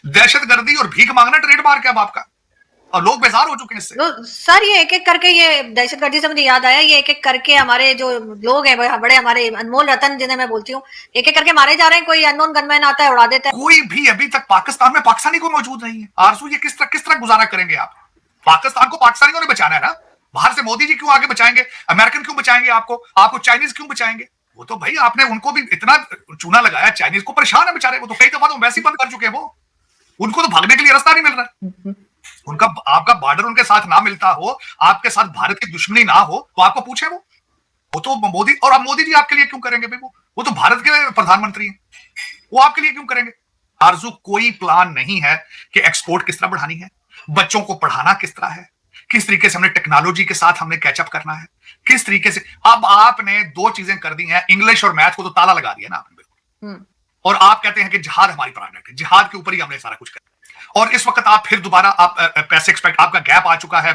दहशतगर्दी और भीख मांगना ट्रेडमार्क है अब आपका, और लोग बेजार हो चुके हैं इससे। तो सर ये एक एक करके, ये दहशतगर्दी से मुझे याद आया, ये एक एक करके हमारे जो लोग हैं बड़े हमारे अनमोल रतन जिन्हें मैं बोलती हूँ, एक एक करके मारे जा रहे हैं। कोई अननोन गनमैन आता है उड़ा देता है। कोई भी अभी तक पाकिस्तान में पाकिस्तानी को मौजूद नहीं है। आरजू ये किस तरह गुजारा करेंगे आप? पाकिस्तान को पाकिस्तानियों ने बचाना है ना, बाहर से मोदी जी क्यों आगे बचाएंगे? अमेरिकन क्यों बचाएंगे आपको चाइनीज क्यों बचाएंगे? वो तो भाई आपने उनको भी इतना चूना लगाया, चाइनीज को परेशान है बेचारे, वो तो कई दफा तो वैसे ही बंद कर चुके हैं, वो उनको तो भागने के लिए रास्ता नहीं मिल रहा। उनका आपका बॉर्डर उनके साथ ना मिलता हो, आपके साथ भारत की दुश्मनी ना हो, तो आपको पूछे वो तो मोदी, और अब मोदी जी आपके लिए क्यों करेंगे भाई? वो तो भारत के प्रधानमंत्री हैं, वो आपके लिए क्यों करेंगे? आरजू कोई प्लान नहीं है कि एक्सपोर्ट किस तरह बढ़ानी है, बच्चों को पढ़ाना किस तरह है, किस तरीके से हमने टेक्नोलॉजी के साथ हमने कैचअप करना है, किस तरीके से। अब आपने दो चीजें कर दी हैं, इंग्लिश और मैथ को तो ताला लगा दिया ना आपने बिल्कुल, और आप कहते हैं कि जिहाद हमारी प्रायोरिटी है, जिहाद के ऊपर ही हमने सारा कुछ करना। और इस वक्त आप फिर दोबारा आप पैसे एक्सपेक्ट, आपका गैप आ चुका है,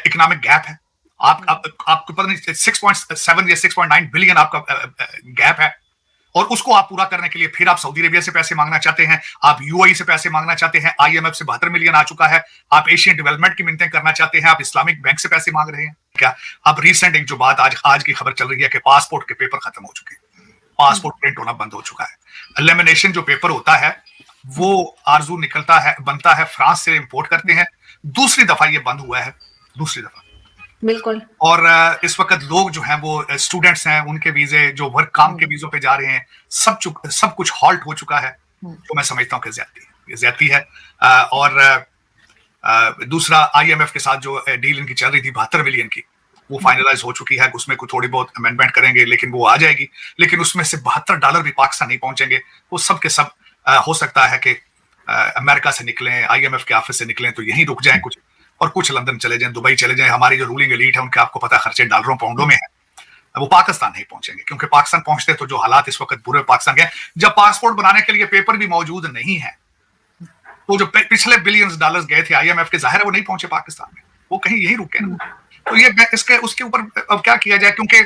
इकोनॉमिक गैप है, आपको पता नहीं 6.7 या 6.9 बिलियन आपका गैप है, और उसको आप पूरा करने के लिए फिर आप सऊदी अरेबिया से पैसे मांगना चाहते हैं, आप यूएई से पैसे मांगना चाहते हैं, आईएमएफ से 72 मिलियन आ चुका है, आप एशियन डेवलपमेंट की मिन्नतें करना चाहते हैं, आप इस्लामिक बैंक से पैसे मांग रहे हैं क्या? अब रिसेंट एक जो बात आज की खबर चल रही है कि पासपोर्ट के पेपर खत्म हो चुके हैं, पासपोर्ट प्रिंट होना बंद हो चुका है। लेमिनेशन जो पेपर होता है वो आरजू निकलता है, बनता है, फ्रांस से इंपोर्ट करते हैं, दूसरी दफा ये बंद हुआ है, दूसरी दफा बिल्कुल। और इस वक्त लोग जो हैं वो स्टूडेंट्स हैं, उनके वीजे जो वर्क काम के वीजों पे जा रहे हैं, सब कुछ हॉल्ट हो चुका है, जो मैं समझता हूँ कि ज्यादती है। और दूसरा आईएमएफ के साथ जो डील इनकी चल रही थी 72 मिलियन की, वो फाइनलाइज हो चुकी है, उसमें कुछ थोड़ी बहुत अमेंडमेंट करेंगे, लेकिन वो आ जाएगी, लेकिन उसमें से $72 भी पाकिस्तान नहीं पहुंचेंगे। वो सब के सब हो सकता है कि अमेरिका से निकलें, आईएमएफ के ऑफिस से निकलें तो यहीं रुक जाएं कुछ, और कुछ लंदन चले जाएं, दुबई चले जाएं। हमारी जो रूलिंग एलीट है उनके आपको पता खर्चे डॉलरों पाउंडों में है, वो पाकिस्तान नहीं पहुंचेंगे, क्योंकि पाकिस्तान पहुंचते तो जो हालात इस वक्त पूरे पाकिस्तान के, जब पासपोर्ट बनाने के लिए पेपर भी मौजूद नहीं है, तो जो पिछले बिलियंस डॉलर्स गए थे आईएमएफ के, जाहिर है वो नहीं पहुंचे पाकिस्तान में, वो कहीं यहीं रुके ना। तो ये इसके उसके ऊपर अब क्या किया जाए, क्योंकि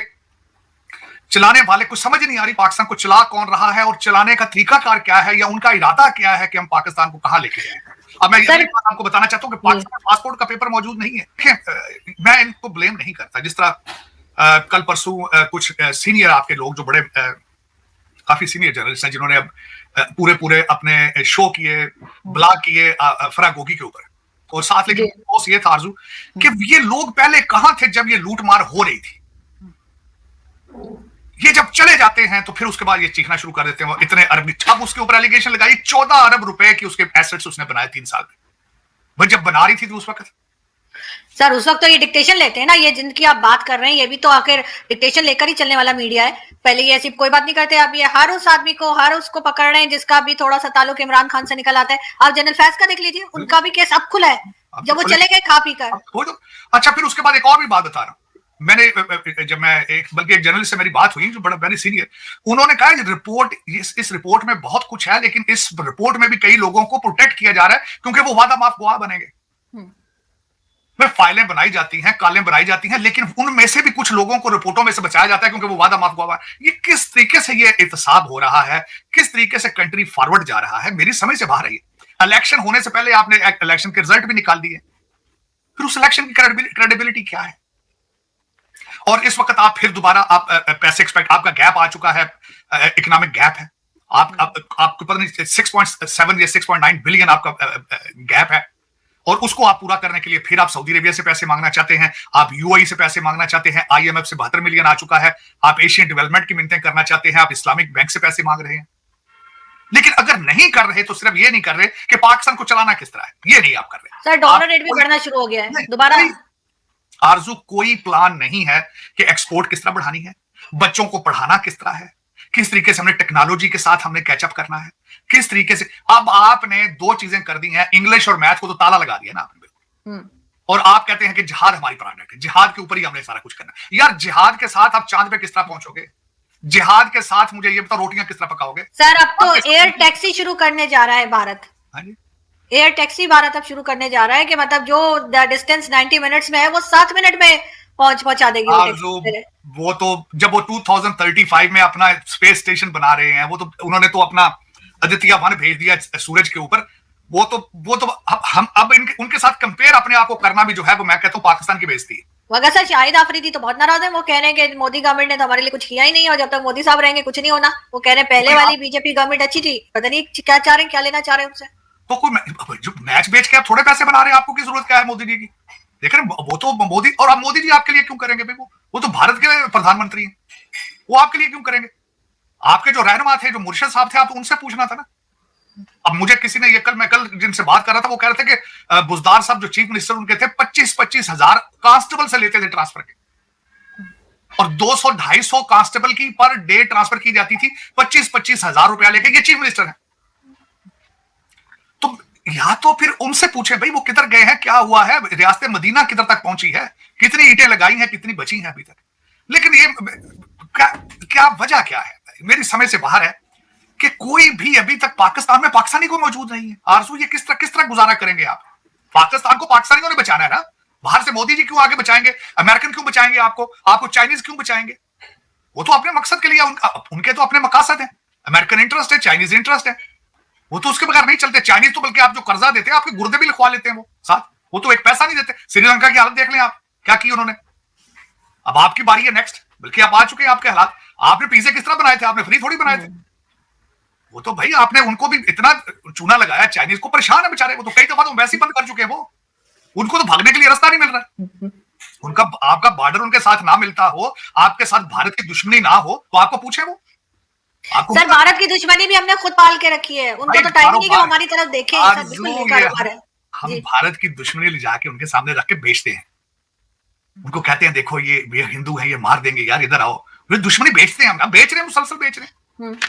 चलाने वाले कुछ समझ नहीं आ रही पाकिस्तान को चला कौन रहा है, और चलाने का तरीकाकार क्या है, या उनका इरादा क्या है कि हम पाकिस्तान को कहां लेके जाएं। अब मैं ये बात आपको बताना चाहता हूं कि पाकिस्तान में पासपोर्ट का पेपर मौजूद नहीं है। मैं इनको ब्लेम नहीं करता, जिस तरह कल परसों कुछ सीनियर आपके लोग जो बड़े काफी सीनियर जर्नलिस्ट हैं, जिन्होंने अब पूरे अपने शो किए, ब्लॉग किए फराह गोगी के ऊपर, और साथ लेकिन ये था आरजू कि ये लोग पहले कहां थे जब ये लूट मार हो रही थी। ये जब चले जाते हैं तो फिर उसके बाद ये चीखना शुरू कर देते हैं, इतने अरब, अब उसके ऊपर एलिगेशन लगाई 14 अरब रुपए की उसके एसेट्स उसने बनाए 3 साल में। भाई जब बना रही थी तो उस वक्त सर, उस वक्त तो ये डिक्टेशन लेते हैं ना, ये जिनकी आप बात कर रहे हैं, ये भी तो आखिर डिक्टेशन लेकर ही चलने वाला मीडिया है। पहले ये ऐसी कोई बात नहीं करते, आप ये हर उस आदमी को, हर उसको पकड़ रहे हैं जिसका भी थोड़ा सा ताल्लुक इमरान खान से निकल आता है। आप जनरल फैज का देख लीजिए, उनका भी केस अब खुला है, जब वो चले गए खा पी कर। अच्छा, फिर उसके बाद एक और भी बात बता रहा हूँ, मैंने जब मैं बल्कि एक जर्नलिस्ट से मेरी बात हुई जो बड़ा वेरी सीनियर, उन्होंने कहा रिपोर्ट, इस रिपोर्ट में बहुत कुछ है, लेकिन इस रिपोर्ट में भी कई लोगों को प्रोटेक्ट किया जा रहा है क्योंकि वो वादा माफ गवाह बनेंगे। में फाइलें बनाई जाती हैं, कालें बनाई जाती हैं, लेकिन उनमें से भी कुछ लोगों को रिपोर्टों में से बचाया जाता है क्योंकि वो वादा माफ गवाह है। ये किस तरीके से ये एहतसाब हो रहा है, किस तरीके से कंट्री फॉरवर्ड जा रहा है, मेरी समझ से बाहर है। इलेक्शन होने से पहले आपने इलेक्शन के रिजल्ट भी निकाल दिए, फिर उस इलेक्शन की क्रेडिबिलिटी क्या है? और इस वक्त आप फिर दोबारा आप पैसे एक्सपेक्ट, आपका गैप आ चुका है, इकोनॉमिक गैप है, आपको पता नहीं 6.7 या 6.9 बिलियन आपका गैप है, और उसको आप पूरा करने के लिए फिर आप सऊदी अरेबिया से पैसे मांगना चाहते हैं, आप यूएई से पैसे मांगना चाहते हैं, आईएमएफ से 72 मिलियन आ चुका है, आप एशियन डेवलपमेंट की मिन्नतें करना चाहते हैं, आप इस्लामिक बैंक से पैसे मांग रहे हैं। लेकिन अगर नहीं कर रहे तो सिर्फ ये नहीं कर रहे कि पाकिस्तान को चलाना किस तरह है, ये नहीं आप कर रहे। सर, डॉलर रेट भी बढ़ना शुरू हो गया है दोबारा। आरजू कोई प्लान नहीं है कि एक्सपोर्ट किस तरह बढ़ानी है, बच्चों को पढ़ाना किस तरह है, किस तरीके से हमने टेक्नोलॉजी के साथ हमने कैचअप करना है, किस तरीके से। अब आपने दो चीजें कर दी हैं, इंग्लिश और मैथ को तो ताला लगा दिया ना आपने बिल्कुल, और आप कहते हैं कि जिहाद हमारी प्रायोरिटी है, जिहाद के ऊपर ही हमने सारा कुछ करना। यार जिहाद के साथ आप चांद पे किस तरह पहुंचोगे? जिहाद के साथ मुझे ये बताओ रोटियां किस तरह पकाओगे? सर, अब तो एयर टैक्सी शुरू करने जा रहा है भारत। हाँ जी, एयर टैक्सी भारत अब शुरू करने जा रहा है कि मतलब जो डिस्टेंस 90 मिनट्स में है वो 7 मिनट में पहुंचा देगी। वो तो जब वो 2035 में अपना स्पेस स्टेशन बना रहे हैं, वो तो उन्होंने तो अपना आदित्य 1 भेज दिया सूरज के ऊपर, वो तो हम अब उनके साथ कंपेयर अपने आप को करना भी जो है वो मैं कहता हूँ पाकिस्तान की बेइज्जती है। मगर सर शाहिद आफरीदी तो बहुत नाराज है, वो कह रहे हैं कि मोदी गवर्नमेंट ने तो हमारे लिए कुछ किया ही नहीं और जब तक मोदी साहब रहेंगे कुछ नहीं होना। वो कह रहे हैं पहले वाली बीजेपी गवर्नमेंट अच्छी थी, पता नहीं क्या चाह रहे हैं, क्या लेना चाह रहे हैं उनसे। तो कोई जो मैच बेच के आप थोड़े पैसे बना रहे हैं, आपको की जरूरत क्या है मोदी जी की? देख रहे हैं वो तो मोदी, और अब मोदी जी आपके लिए क्यों करेंगे भाई? वो तो भारत के प्रधानमंत्री हैं, वो आपके लिए क्यों करेंगे? आपके जो रहनुमा थे, जो मुर्शिद साहब थे, आप तो उनसे पूछना था ना। अब मुझे किसी ने मैं कल जिनसे बात कर रहा था वो कह रहे थे कि बुजदार साहब जो चीफ मिनिस्टर उनके थे 25-25 हजार कांस्टेबल से लेते थे ट्रांसफर के, और 200-250 कांस्टेबल की पर डे ट्रांसफर की जाती थी 25-25 हजार रुपया लेके। ये चीफ मिनिस्टर है। तो या तो फिर उनसे पूछे भाई वो किधर गए हैं, क्या हुआ है, रियासत मदीना किधर तक पहुंची है, कितनी ईंटें लगाई हैं, कितनी बची हैं अभी तक। लेकिन ये क्या वजह क्या है, मेरी समझ से बाहर है कि कोई भी अभी तक पाकिस्तान में पाकिस्तानी को मौजूद नहीं है। आरजू ये किस तरह गुजारा करेंगे आप? पाकिस्तान को पाकिस्तानियों ने बचाना है ना। बाहर से मोदी जी क्यों आगे बचाएंगे, अमेरिकन क्यों बचाएंगे आपको चाइनीज क्यों बचाएंगे? वो तो अपने मकसद के लिए, उनके तो अपने मकासद है। अमेरिकन इंटरेस्ट है, चाइनीज इंटरेस्ट है, वो तो उसके बगैर नहीं चलते। चाइनीज तो बल्कि आप जो कर्जा देते हैं आपके गुर्दे भी लिखवा लेते हैं वो साथ, वो तो एक पैसा नहीं देते। श्रीलंका की हालत देख लें आप, क्या की उन्होंने। अब आपकी बारी है नेक्स्ट, बल्कि आप आ चुके हैं आपके हालात। आपने पिज्जे किस तरह बनाए थे? आपने फ्री थोड़ी बनाए थे। वो तो भाई आपने उनको भी इतना चूना लगाया, चाइनीज को परेशान है बेचारे। वो तो कई दफा तो वैसे ही बंद कर चुके हैं। वो उनको तो भागने के लिए रास्ता नहीं मिल रहा। उनका आपका बॉर्डर उनके साथ ना मिलता हो, आपके साथ भारत की दुश्मनी ना हो, तो आपको पूछे वो सर भारत की दुश्मनी भी हमने खुद पाल के रखी है, उनको तो टाइम नहीं कि हमारी तरफ देखें। हम भारत की दुश्मनी ले जाके उनके सामने रख के बेचते हैं। उनको कहते हैं देखो ये हिंदू है, ये मार देंगे, यार इधर आओ। वे दुश्मनी बेचते हैं, हम बेच रहे हैं, मुसलसल बेच रहे हैं।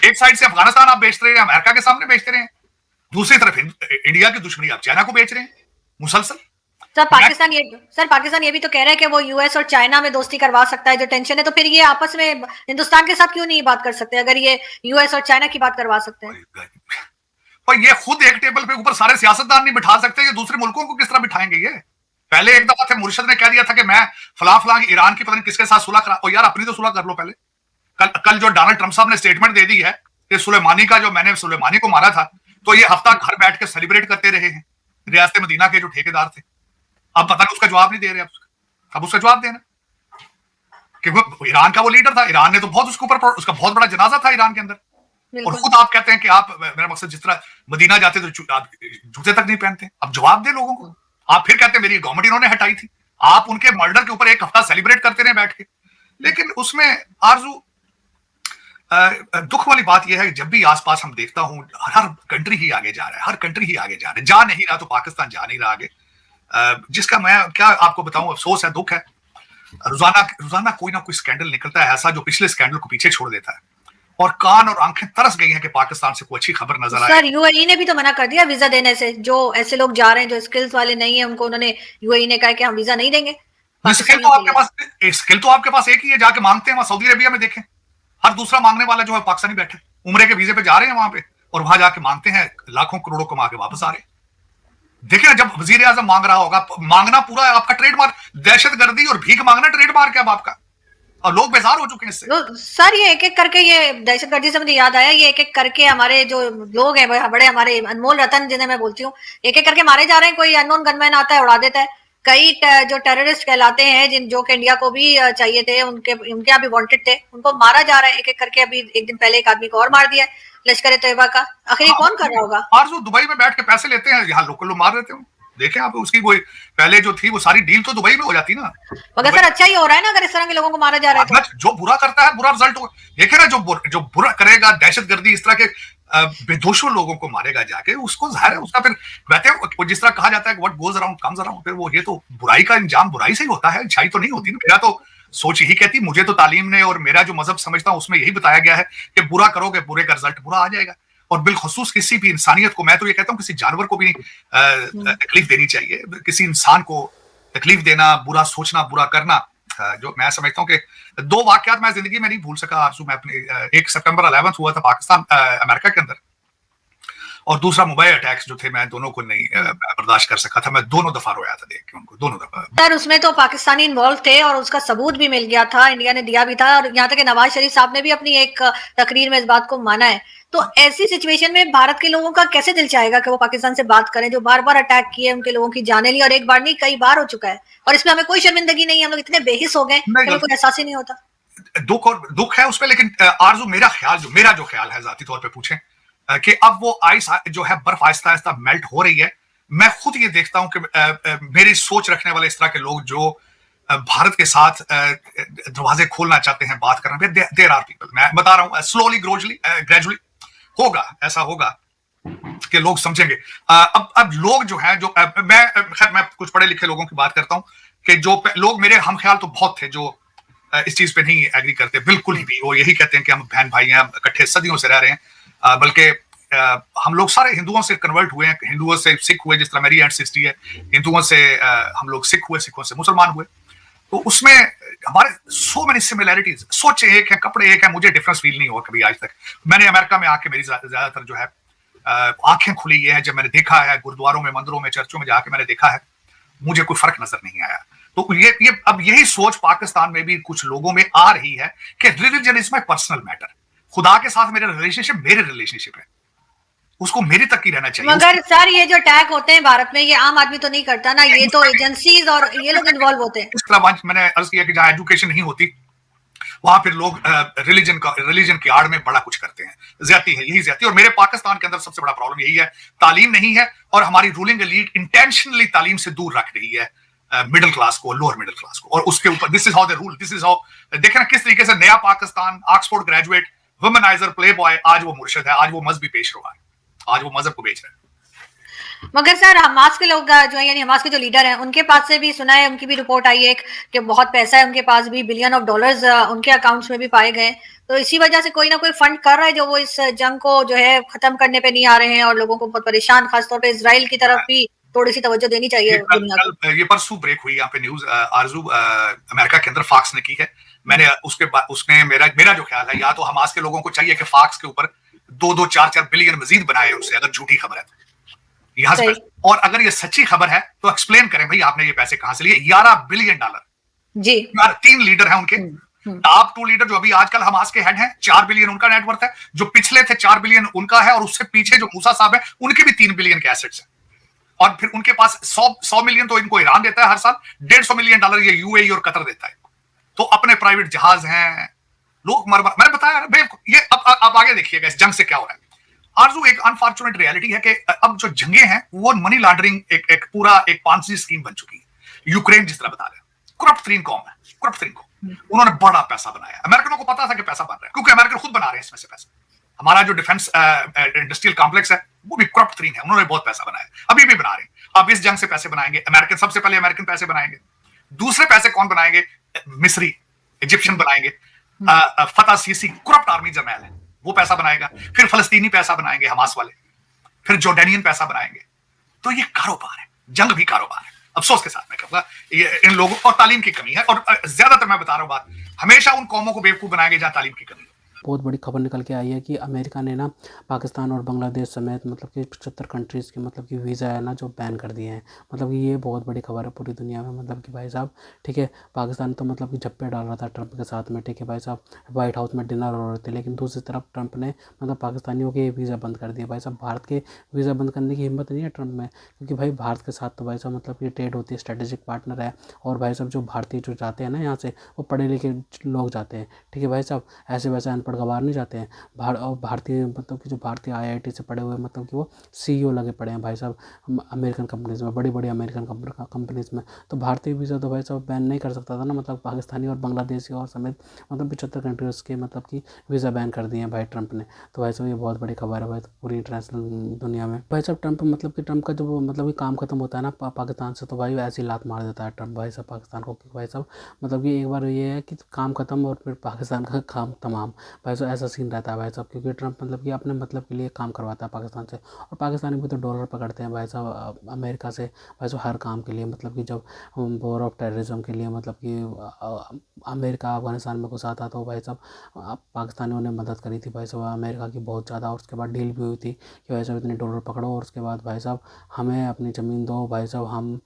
एक साइड से अफगानिस्तान आप बेच रहे हैं, अमेरिका के सामने बेचते रहे हैं, दूसरी तरफ इंडिया की दुश्मनी आप चाइना को बेच रहे हैं मुसलसल। सर पाकिस्तान ये भी तो कह रहा है कि वो यूएस और चाइना में दोस्ती करवा सकता है, जो टेंशन है। तो फिर ये आपस में हिंदुस्तान के साथ क्यों नहीं बात कर सकते, अगर ये यूएस और चाइना की बात करवा सकते हैं? पर ये खुद एक टेबल पे ऊपर सारे सियासतदान नहीं बिठा सकते, ये दूसरे मुल्कों को किस तरह बिठाएंगे? ये पहले एक दफा थे मुर्शिद ने कह दिया था कि मैं फला ईरान की पता नहीं किसके साथ सुलह करा। यार अपनी तो सुलह कर लो पहले। कल जो डोनाल्ड ट्रंप साहब ने स्टेटमेंट दे दी है कि सुलेमानी का जो मैंने सुलेमानी को मारा था, तो ये हफ्ता घर बैठ के सेलिब्रेट करते रहे हैं रियासत मदीना के जो ठेकेदार थे। अब पता नहीं उसका जवाब नहीं दे रहे। अब उसका जवाब देना, क्योंकि ईरान का वो लीडर था। ईरान ने तो बहुत उसके ऊपर, उसका बहुत बड़ा जनाजा था ईरान के अंदर। और खुद आप कहते हैं कि आप, मेरा मकसद जिस तरह मदीना जाते तो आप जूते तक नहीं पहनते। अब जवाब दे लोगों को। आप फिर कहते हैं मेरी गवर्नमेंट इन्होंने हटाई थी। आप उनके मर्डर के ऊपर एक हफ्ता सेलिब्रेट करते रहे बैठ के। लेकिन उसमें आरजू दुख वाली बात यह है कि जब भी आसपास हम देखता हूं, हर कंट्री ही आगे जा रहा है, हर कंट्री ही आगे जा रहा है। जा नहीं रहा तो पाकिस्तान जा नहीं रहा आगे, जिसका मैं क्या आपको बताऊं, अफसोस है, दुख है। रोजाना कोई ना कोई स्कैंडल निकलता है ऐसा जो पिछले स्कैंडल को पीछे छोड़ देता है, और कान और आंखें तरस गई हैं कि पाकिस्तान से कोई अच्छी खबर नजर आए। सर यूएई ने भी तो मना कर दिया वीजा देने से। जो ऐसे लोग जा रहे हैं जो स्किल्स वाले नहीं है, उनको उन्होंने, यूएई ने कहा कि हम वीजा नहीं देंगे। स्किल तो आपके पास एक ही है, जाके मांगते हैं। वहां सऊदी अरेबिया में देखें, हर दूसरा मांगने वाला जो है पाकिस्तानी बैठे उम्रे के वीजे पे जा रहे हैं वहां पे, और वहां जाके मांगते हैं, लाखों करोड़ों कमा के वापस आ रहे हैं। देखिए जब वजीर आजम मांग रहा होगा, मांगना पूरा आपका ट्रेडमार्क, दहशतगर्दी और भीख मांगना ट्रेडमार्क है अब आपका, और लोग बेजार हो चुके हैं इससे। सर ये एक एक करके, ये दहशतगर्दी से मुझे याद आया, ये एक एक करके हमारे जो लोग हैं बड़े, हमारे अनमोल रतन जिन्हें मैं बोलती हूँ, एक एक करके मारे जा रहे हैं। कोई अननोन गनमैन आता है, उड़ा देता है। कई जो टेररिस्ट कहलाते हैं, जो कि इंडिया को भी चाहिए थे, उनके यहाँ भी वांटेड थे, उनको मारा जा रहा है एक एक करके। अभी एक दिन पहले एक आदमी को और मार दिया लश्कर तैयबा का। आखिर कौन कर रहा होगा? आरजू दुबई में बैठ के पैसे लेते हैं, यहाँ लोकल लोग मार देते हैं। देखें आप, उसकी कोई पहले जो थी वो सारी डील तो दुबई में हो जाती ना। मगर सर अच्छा ही हो रहा है ना, अगर इस तरह के लोगों को मारा जा रहा है तो। जो बुरा करता है बुरा रिजल्ट होगा। देखे ना, जो बुरा करेगा, दहशतगर्दी इस तरह के बेदोशों लोगों को मारेगा जाके, उसको जाहिर है उसका फिर वैसे जिस तरह कहा जाता है what goes around comes around. फिर वो ये तो बुराई का अंजाम बुराई से ही होता है, अच्छाई तो नहीं होती ना। मेरा तो सोच यही कहती, मुझे तो तालीम ने और मेरा जो मजहब समझता हूं उसमें यही बताया गया है कि बुरा करोगे बुरे का रिजल्ट बुरा आ जाएगा। और बिलखुसूस किसी भी इंसानियत को, मैं तो ये कहता हूँ किसी जानवर को भी तकलीफ देनी चाहिए। किसी इंसान को तकलीफ देना, बुरा सोचना, बुरा करना, जो मैं समझता हूँ कि दो वाकयात मैं जिंदगी में नहीं भूल सका आरजू। मैं अपने 1 सितंबर 11 हुआ था पाकिस्तान अमेरिका के अंदर, और दूसरा मुंबई अटैक्स जो थे, मैं दोनों को नहीं बर्दाश्त कर सका था। मैं दोनों दफा रोया था देख के उनको, दोनों दफा। सर उसमें तो पाकिस्तानी इन्वॉल्व थे और उसका सबूत भी मिल गया था, इंडिया ने दिया भी था, और यहाँ तक कि नवाज शरीफ साहब ने भी अपनी एक तकरीर में इस बात को माना है। तो ऐसी सिचुएशन में भारत के लोगों का कैसे दिल चाहेगा कि वो पाकिस्तान से बात करें, जो बार बार अटैक किए, उनके लोगों की जाने ली, और एक बार नहीं कई बार हो चुका है, और इसमें हमें कोई शर्मिंदगी नहीं है, हम लोग इतने बेहिस हो गए कि हमें कोई एहसास ही नहीं होता। दुख है उसमें, लेकिन आरजू मेरा जो ख्याल है जाती तौर पे पूछें कि अब वो आइस जो है बर्फ आहिस्ता आहिस्ता मेल्ट हो रही है। मैं खुद ये देखता हूं कि मेरी सोच रखने वाले इस तरह के लोग जो भारत के साथ दरवाजे खोलना चाहते हैं बात करने पे, देयर आर पीपल, मैं बता रहा हूं, स्लोली ग्रेजुअली होगा, ऐसा होगा कि लोग समझेंगे। अब लोग जो है, जो मैं कुछ पढ़े लिखे लोगों की बात करता हूं कि जो लोग मेरे हम ख्याल तो बहुत थे जो इस चीज पे नहीं एग्री करते बिल्कुल ही भी, वो यही कहते हैं कि हम बहन भाई हैं, इकट्ठे सदियों से रह रहे हैं, बल्कि हम लोग सारे हिंदुओं से कन्वर्ट हुए हैं, हिंदुओं से सिख हुए, जिस तरह मेरी एंसेस्ट्री है, हिंदुओं से हम लोग सिख हुए, सिखों से मुसलमान हुए, तो उसमें हमारे सो मेनी सिमिलैरिटीज, सोच एक है, कपड़े एक है, मुझे डिफरेंस फील नहीं हुआ कभी आज तक। मैंने अमेरिका में आके मेरी ज्यादातर जो है आंखें खुली है, जब मैंने देखा है गुरुद्वारों में, मंदिरों में, चर्चों में जाके मैंने देखा है, मुझे कोई फर्क नजर नहीं आया। तो ये अब यही सोच पाकिस्तान में भी कुछ लोगों में आ रही है कि religion is my personal matter, खुदा के साथ मेरे रिलेशनशिप है, उसको मेरे तक ही रहना चाहिए। मगर सर ये जो अटैक होते हैं भारत में, ये आम आदमी तो नहीं करता ना, ये तो एजेंसीज और ये लोग इन्वॉल्व होते हैं। इस तरह मैंने अर्ज किया कि जहां एजुकेशन नहीं होती वहां फिर लोग रिलीजन की आड़ में बड़ा कुछ करते हैं, ज्यादती है, यही ज्यादती। और मेरे पाकिस्तान के अंदर सबसे बड़ा प्रॉब्लम यही है, तालीम नहीं है, और हमारी रूलिंग एलीट इंटेंशनली तालीम से दूर रख रही है मिडिल क्लास को, लोअर मिडिल क्लास को, और उसके ऊपर this is how they rule, this is how, देखे ना किस तरीके से नया Pakistan, Oxford graduate, womaniser, play boy, आज वो मुर्शिद है, आज वो मजहबी पेश रहा है, आज वो मजहब को बेच रहे हैं। मगर सर हमास के लोग जो है, यानी हमास के जो लीडर हैं, उनके पास से भी सुना है, उनकी भी रिपोर्ट आई है कि बहुत पैसा है उनके पास भी, बिलियन ऑफ डॉलर्स उनके अकाउंट्स में भी पाए गए। तो इसी वजह से कोई ना कोई फंड कर रहा है जो वो इस जंग को जो है खत्म करने पे नहीं आ रहे हैं, और लोगों को बहुत परेशान, खासतौर पे इसराइल की तरफ भी थोड़ी सी तवज्जो देनी चाहिए दुनिया को। ये परसों ब्रेक हुई यहाँ पे न्यूज, आरजू, अमेरिका के अंदर फॉक्स ने की है। मैंने उसने मेरा जो ख्याल है, या तो हमास के लोगों को चाहिए कि फॉक्स के ऊपर 2-4 बिलियन मजीद बनाए उनसे, अगर झूठी खबर है यहां से, और अगर ये सच्ची खबर है तो एक्सप्लेन करें भाई आपने ये पैसे कहां से लिए। $11 बिलियन जी, 3 लीडर हैं उनके, टॉप 2 लीडर जो अभी आजकल हमास के हेड हैं, 4 बिलियन उनका नेटवर्थ है, जो पिछले थे 4 बिलियन उनका है, और उससे पीछे जो मूसा साहब है उनके भी 3 बिलियन के एसेट्स हैं, और फिर उनके पास 100 मिलियन तो इनको ईरान देता है हर साल, $150 मिलियन ये यूएई और कतर देता है, तो अपने प्राइवेट जहाज हैं, लोग मैंने बताया। ये अब आगे देखिएगा इस जंग से क्या हो रहा है। आरजू, एक अनफॉर्चुनेट रियलिटी है कि अब जो जंगे हैं वो मनी लॉन्ड्रिंग एक पूरा एक पांसी स्कीम बन चुकी है। यूक्रेन जिस तरह बता रहे हैं, करप्ट तरीन कौम है, करप्ट तरीन कौम, उन्होंने बड़ा पैसा बनाया। अमेरिकनों को पता था कि पैसा बन रहा है, क्योंकि अमेरिकन खुद बना रहे हैं इसमें से पैसा। हमारा जो डिफेंस इंडस्ट्रियल कॉम्प्लेक्स है वो भी करप्ट तरीन है, उन्होंने बहुत पैसा बनाया, अभी भी बना रहे हैं। अब इस जंग से पैसे बनाएंगे अमेरिकन, सबसे पहले अमेरिकन पैसे बनाएंगे, दूसरे पैसे कौन बनाएंगे? मिस्री, इजिप्शियन बनाएंगे, फतह सीसी करप्ट आर्मी जनरल है वो पैसा बनाएगा, फिर फलस्तीनी पैसा बनाएंगे हमास वाले, फिर जॉर्डेनियन पैसा बनाएंगे। तो ये कारोबार है, जंग भी कारोबार है। अफसोस के साथ मैं कहूंगा ये इन लोगों और तालीम की कमी है, और ज्यादातर मैं बता रहा हूं बात, हमेशा उन कौमों को बेवकूफ बनाएंगे जहां तालीम की कमी है। बहुत बड़ी खबर निकल के आई है कि अमेरिका ने ना पाकिस्तान और बांग्लादेश समेत मतलब कि 75 कंट्रीज़ के मतलब कि वीज़ा है ना जो बैन कर दिए हैं। मतलब कि ये बहुत बड़ी खबर है पूरी दुनिया में। मतलब कि भाई साहब ठीक है, पाकिस्तान तो मतलब कि झप्पे डाल रहा था ट्रंप के साथ में, ठीक है भाई साहब, वाइट हाउस में डिनर हो रहे थे, लेकिन दूसरी तरफ ट्रंप ने मतलब पाकिस्तानियों के वीज़ा बंद कर दिया। भाई साहब भारत के वीज़ा बंद करने की हिम्मत नहीं है ट्रंप में, क्योंकि भाई भारत के साथ तो भाई साहब मतलब कि ट्रेड होती है, स्ट्रेटेजिक पार्टनर है, और भाई साहब जो भारतीय जो जाते हैं ना यहाँ से, वो पढ़े लिखे लोग जाते हैं, ठीक है भाई साहब, ऐसे वैसे अनपढ़ गवार नहीं जाते हैं। भारतीय मतलब कि जो भारतीय आईआईटी से पढ़े हुए मतलब कि वो सीईओ लगे पड़े हैं भाई साहब अमेरिकन कंपनीज में, बड़ी बड़ी अमेरिकन कंपनीज में। तो भारतीय वीज़ा तो भाई साहब बैन नहीं कर सकता था ना, मतलब पाकिस्तानी और बांग्लादेशी और समेत मतलब 75 कंट्रीज के मतलब कि वीज़ा बैन कर दिए हैं भाई ट्रंप ने। तो भाई साहब ये बहुत बड़ी खबर है भाई पूरी इंटरनेशनल दुनिया में। भाई साहब ट्रंप मतलब कि ट्रंप का जब मतलब कि काम खत्म होता है ना पाकिस्तान से, तो भाई ऐसी लात मार देता है ट्रंप भाई साहब पाकिस्तान को, भाई साहब मतलब कि एक बार ये है कि काम खत्म और फिर पाकिस्तान का काम तमाम। भाई साहब ऐसा सीन रहता है भाई साहब, क्योंकि ट्रंप मतलब कि अपने मतलब के लिए काम करवाता है पाकिस्तान से, और पाकिस्तानी भी तो डॉलर पकड़ते हैं भाई साहब अमेरिका से भाई साहब हर काम के लिए, मतलब कि जब वॉर ऑफ टेररिज्म के लिए मतलब कि अमेरिका अफगानिस्तान में घुसा था तो भाई साहब पाकिस्तानियों ने मदद करी थी भाई साहब अमेरिका की बहुत ज़्यादा, और उसके बाद डील भी हुई थी कि भाई साहब इतने डॉलर पकड़ो और उसके बाद भाई साहब हमें अपनी ज़मीन दो भाई साहब, हम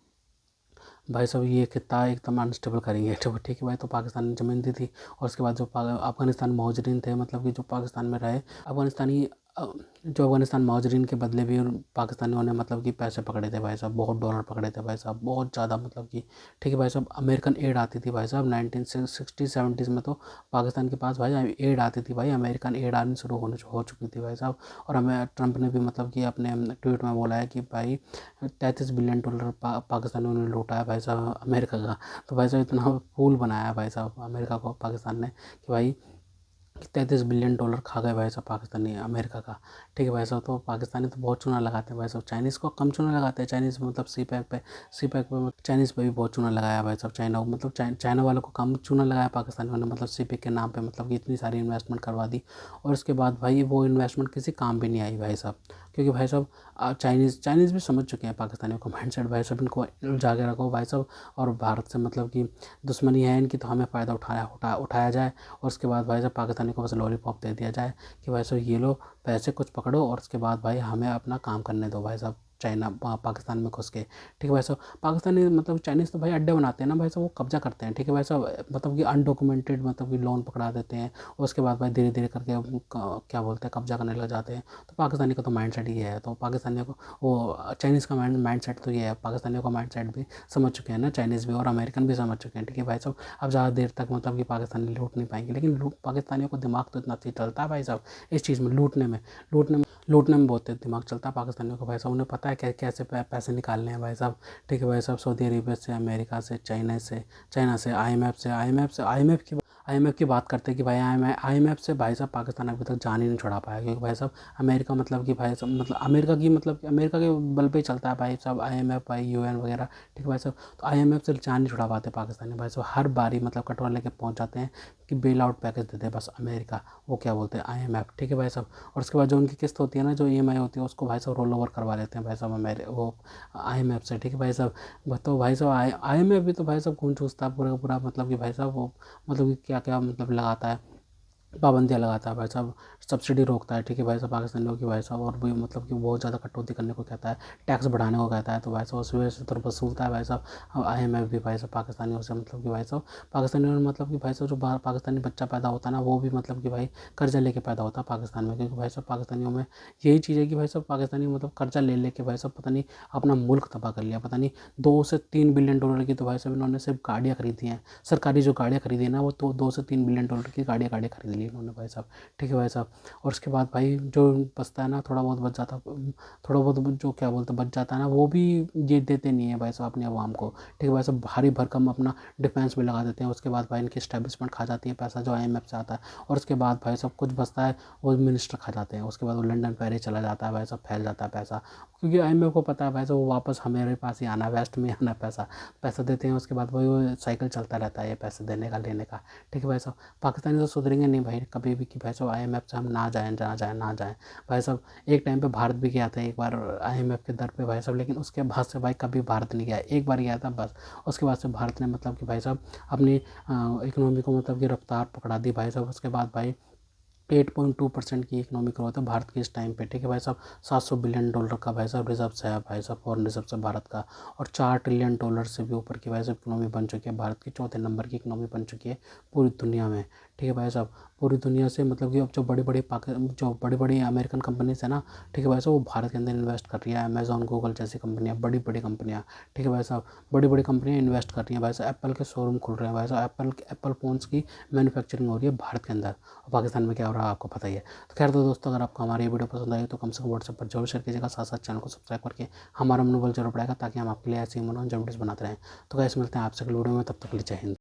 भाई साहब ये खित्ता एकदम अनस्टेबल करेंगे, ठीक है भाई। तो पाकिस्तान ने ज़मीन दी थी, और उसके बाद जो अफ़गानिस्तान मुहाजिरीन थे, मतलब कि जो पाकिस्तान में रहे अफ़गानिस्तानी जो अफ़गानिस्तान मुहाजिरीन के बदले भी पाकिस्तानियों ने मतलब कि पैसे पकड़े थे भाई साहब, बहुत डॉलर पकड़े थे भाई साहब, बहुत ज़्यादा, मतलब कि ठीक है भाई साहब। अमेरिकन एड आती थी भाई साहब 1960-70 में, तो पाकिस्तान के पास भाई एड आती थी भाई, अमेरिकन एड आनी शुरू हो चुकी थी भाई साहब। और हमें ट्रंप ने भी मतलब कि अपने ट्वीट में बोला है कि भाई 33 बिलियन डॉलर पाकिस्तानियों ने लूटा है भाई साहब अमेरिका का। तो भाई साहब इतना फूल बनाया है भाई साहब अमेरिका को पाकिस्तान ने कि भाई 33 बिलियन डॉलर खा गए भाई साहब पाकिस्तानी अमेरिका का, ठीक है भाई साहब। तो पाकिस्तानी तो बहुत चूना लगाते हैं भाई साहब, चाइनीज़ को कम चूना लगाते हैं, चाइनीज़ मतलब सी पैक पे चाइनीज़ पे भी बहुत चूना लगाया भाई साहब, चाइना मतलब चाइना वालों को कम चूना लगाया पाकिस्तानियों ने, मतलब सी पैक के नाम पे मतलब कि इतनी सारी इन्वेस्टमेंट करवा दी, और उसके बाद भाई वो इन्वेस्टमेंट किसी काम भी नहीं आई भाई साहब, क्योंकि भाई साहब चाइनीज़ भी समझ चुके हैं पाकिस्तानियों का माइंडसेट भाई साहब, इनको उलझा के रखो भाई साहब, और भारत से मतलब कि दुश्मनी है इनकी, तो हमें फ़ायदा उठाया जाए, और उसके बाद भाई साहब पाकिस्तानी को बस लॉलीपॉप दे दिया जाए कि भाई साहब ये लो पैसे कुछ पकड़ो, और उसके बाद भाई हमें अपना काम करने दो भाई साहब, चाइना पाकिस्तान में घुस के, ठीक है भाई साहब। पाकिस्तानी मतलब चाइनीज़ तो भाई अड्डे बनाते हैं ना भाई साहब, वो कब्जा करते हैं, ठीक है भाई साहब, मतलब कि अनडॉक्यूमेंटेड मतलब कि लोन पकड़ा देते हैं, और उसके बाद भाई धीरे धीरे करके क्या बोलते हैं कब्जा करने लग जाते हैं। तो पाकिस्तानी का तो माइंड सेट ये है, तो पाकिस्तानियों को वो चाइनीज़ का माइंड सेट तो ये है, पाकिस्तानियों का माइंड सेट भी समझ चुके हैं ना चाइनीज़ भी, और अमेरिकन भी समझ चुके हैं, ठीक है भाई साहब। अब ज़्यादा देर तक मतलब कि पाकिस्तानी लूट नहीं पाएंगे, लेकिन पाकिस्तानियों को दिमाग तो इतना तेज चलता है भाई साहब इस चीज़ में, लूटने में बहुत तेज दिमाग चलता है पाकिस्तानियों को भाई साहब, उन्हें पता है कैसे पैसे निकालने हैं भाई साहब, ठीक है भाई साहब। सऊदी अरेबिया से, अमेरिका से, चाइना से, आईएमएफ की बात करते हैं कि भाई आईएमएफ से भाई साहब पाकिस्तान अभी तक जान ही नहीं छुड़ा पाया, क्योंकि भाई साहब अमेरिका मतलब कि भाई साहब मतलब अमेरिका के बल पे चलता है भाई साहब आईएमएफ, भाई यूएन वगैरह, ठीक है भाई साहब। तो आईएमएफ से जान नहीं छुड़ा पाते पाकिस्तानी भाई साहब, हर बारी मतलब कटोरा लेके पहुंच जाते हैं कि बेल आउट पैकेज देते हैं बस अमेरिका, वो क्या बोलते हैं आईएमएफ, ठीक है भाई साहब। और उसके बाद जो उनकी किस्त होती है ना, जो ईएमआई होती है, उसको भाई साहब रोल ओवर करवा लेते हैं भाई साहब वो आईएमएफ से, ठीक है भाई साहब। तो भाई साहब आईएमएफ भी तो भाई साहब खून चूसता है पूरा का पूरा, मतलब कि भाई साहब वो मतलब कि क्या क्या मतलब लगाता है, पाबंदियाँ लगाता है भाई साहब, सब्सिडी रोकता है, ठीक है भाई साहब पाकिस्तानियों की भाई साहब, और भी मतलब कि बहुत ज़्यादा कटौती करने को कहता है, टैक्स बढ़ाने को कहता है, तो भाई साहब उस वजह से तो वसूलता है भाई साहब आईएमएफ भी भाई साहब पाकिस्तानियों से, मतलब कि भाई साहब पाकिस्तानियों में मतलब कि भाई साहब जो बाहर पाकिस्तानी बच्चा पैदा होता है ना, वो भी मतलब कि भाई कर्जा लेके पैदा होता है पाकिस्तान में, क्योंकि भाई साहब पाकिस्तानियों में यही चीज़ है कि भाई साहब पाकिस्तानी मतलब कर्जा ले लेके भाई साहब पता नहीं अपना मुल्क तबाह कर लिया, पता नहीं 2 से 3 बिलियन डॉलर की तो भाई साहब इन्होंने सिर्फ गाड़ियाँ खरीदी हैं, सरकारी जो गाड़ियाँ खरीदी है ना, वो तो 2 से 3 बिलियन डॉलर की गाड़ियाँ खरीद ली इन्होंने भाई साहब, ठीक है भाई साहब। और उसके बाद भाई जो बचता है ना, थोड़ा बहुत बच जाता, थोड़ा बहुत जो क्या बोलते बच जाता है ना, वो भी ये देते नहीं है भाई साहब अपने अवाम को, ठीक है भाई साहब। भारी भरकम अपना डिफेंस में लगा देते हैं, उसके बाद भाई इनकी स्टैब्लिशमेंट खा जाती है पैसा जो आईएमएफ से आता है, और उसके बाद भाई साहब कुछ बचता है वो मिनिस्टर खा जाते हैं, उसके बाद वो लंदन पेरिस चला जाता है भाई साहब, फैल जाता है पैसा, क्योंकि आईएमएफ को पता है भाई साहब वो वापस हमारे पास ही आना, वेस्ट में आना, पैसा देते हैं, उसके बाद वही वो साइकिल चलता रहता है ये पैसे देने का लेने का, ठीक है भाई साहब। पाकिस्तानी तो सुधरेंगे नहीं भाई कभी भी कि भाई साहब आईएमएफ से हम ना जाएं भाई साहब। एक टाइम पे भारत भी गया था एक बार आईएमएफ के दर पे भाई साहब, लेकिन उसके बाद से भाई कभी भारत नहीं गया, एक बार गया था बस, उसके बाद से भारत ने मतलब कि भाई साहब अपनी इकोनॉमी को मतलब कि रफ्तार पकड़ा दी भाई साहब। उसके बाद भाई 8.2% की इकोनॉमिक ग्रोथ है भारत की इस टाइम पे, ठीक है भाई साहब। $700 बिलियन का भाई साहब रिजर्व है भाई साहब, फॉरेन रिजर्व से भारत का, और $4 ट्रिलियन से भी ऊपर की भाई साहब इकोनॉमी बन चुकी है, भारत की चौथे नंबर की इकोनॉमी बन चुकी है पूरी दुनिया में, ठीक है भाई साहब। पूरी दुनिया से मतलब कि अब जो बड़ी बड़ी अमेरिकन कंपनीज है ना, ठीक है भाई साहब, वो भारत के अंदर इन्वेस्ट कर रही है, अमेजॉन गूगल जैसी कंपनियाँ, बड़ी बड़ी कंपनियाँ, ठीक है भाई साहब, बड़ी बड़ी कंपनियाँ इन्वेस्ट कर रही हैं भाई साहब। एप्पल के शोरूम खुल रहे हैं भाई साहब, एप्पल फ़ोन्स की मैन्युफैक्चरिंग हो रही है भारत के अंदर, और पाकिस्तान में क्या हो रहा है आपको पता ही है। तो खैर तो दोस्तों, अगर आपको हमारी वीडियो पसंद आई तो कम से कम व्हाट्सएप पर जरूर शेयर कीजिएगा, साथ साथ चैनल को सब्सक्राइब करके हमारा मनोबल जरूर बढ़ाएगा, ताकि हम आपके लिए ऐसी मनोरंजन वीडियोस बनाते रहें। तो गाइस मिलते हैं आपसे अगली वीडियो में, तब तक के लिए जय हिंद।